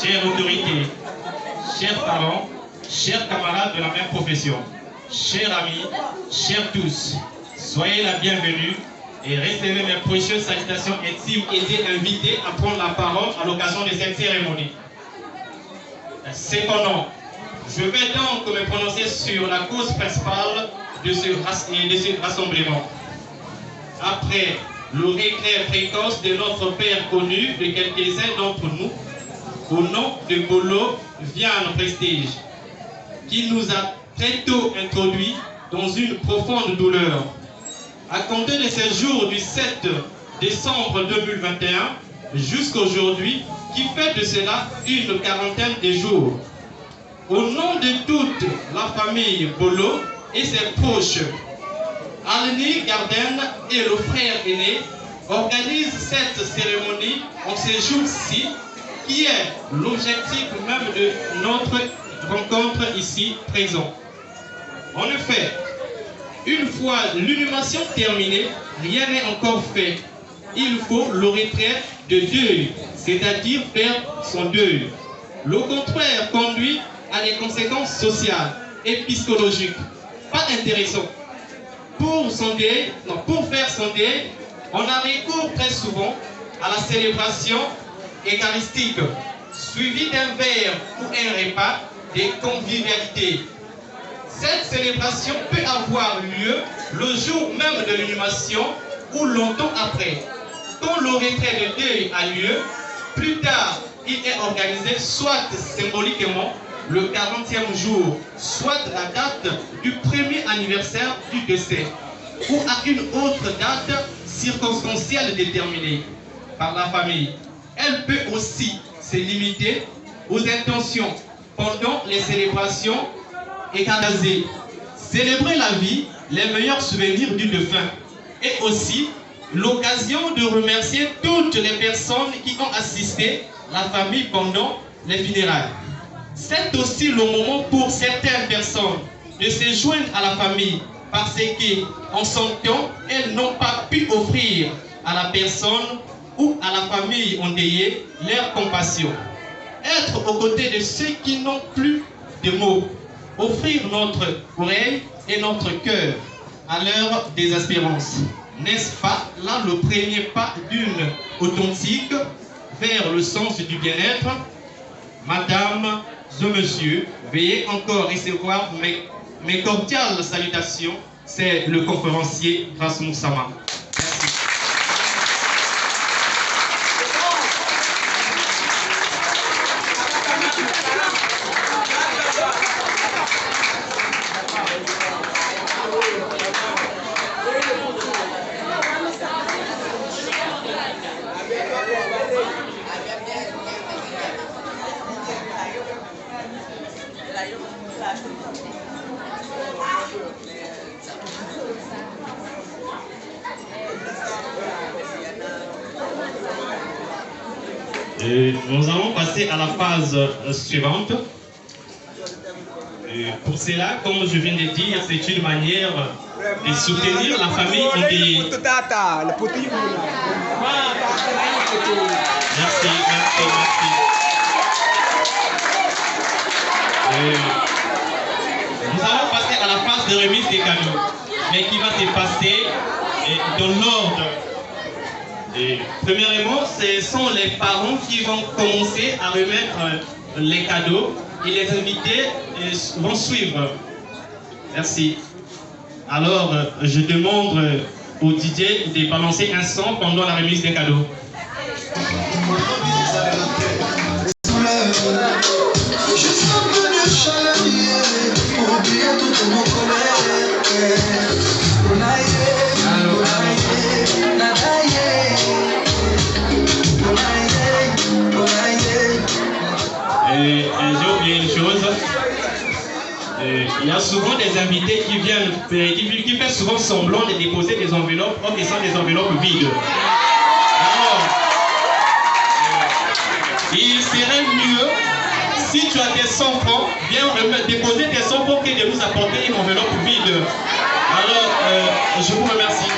chères autorités, chers parents, chers camarades de la même profession, chers amis, chers tous, soyez la bienvenue et recevez mes précieuses salutations intimes et été invités à prendre la parole à l'occasion de cette cérémonie. Cependant, je vais donc me prononcer sur la cause principale de ce rassemblement. Après le regret précoce de notre père connu de quelques-uns d'entre nous, au nom de Bolo Vian Prestige, qui nous a très tôt introduits dans une profonde douleur. À compter de ce jour du 7 décembre 2021 jusqu'à aujourd'hui, qui fait de cela une quarantaine de jours. Au nom de toute la famille Bolo et ses proches, Alni Garden et le frère aîné organisent cette cérémonie en ce jour-ci, qui est l'objectif même de notre rencontre ici présent. En effet, une fois l'inhumation terminée, rien n'est encore fait. Il faut le retrait de deuil, c'est-à-dire faire son deuil. Le contraire conduit à des conséquences sociales et psychologiques. Pas intéressant. Pour faire son deuil, on a recours très souvent à la célébration eucharistique, suivie d'un verre ou un repas de convivialité. Cette célébration peut avoir lieu le jour même de l'inhumation ou longtemps après. Quand le retrait de deuil a lieu, plus tard, il est organisé soit symboliquement le 40e jour, soit la date du premier anniversaire du décès, ou à une autre date circonstancielle déterminée par la famille. Elle peut aussi se limiter aux intentions pendant les célébrations et canaliser. Célébrer la vie, les meilleurs souvenirs du défunt, et aussi l'occasion de remercier toutes les personnes qui ont assisté la famille pendant les funérailles. C'est aussi le moment pour certaines personnes de se joindre à la famille parce qu'en son temps, elles n'ont pas pu offrir à la personne ou à la famille endeuillée leur compassion. Être aux côtés de ceux qui n'ont plus de mots. Offrir notre oreille et notre cœur à leur désespérance. N'est-ce pas là le premier pas d'une authentique vers le sens du bien-être? Madame et monsieur, veuillez encore recevoir mes cordiales salutations. C'est le conférencier Rasmus Sama. Nous allons passer à la phase suivante. Pour cela, comme je viens de dire, c'est une manière de soutenir la famille endeuillée. Merci. Nous allons passer à la phase de remise des cadeaux, mais qui va se passer dans l'ordre. Premièrement, ce sont les parents qui vont commencer à remettre les cadeaux et les invités vont suivre. Merci. Alors, je demande au DJ de balancer un son pendant la remise des cadeaux. J'ai oublié une chose. Il y a souvent des invités qui viennent, qui font souvent semblant de déposer des enveloppes, or qui sont des enveloppes vides. Alors, il serait mieux, si tu as tes 100 francs, viens déposer tes 100 francs que de nous apporter une enveloppe vide. Alors, je vous remercie.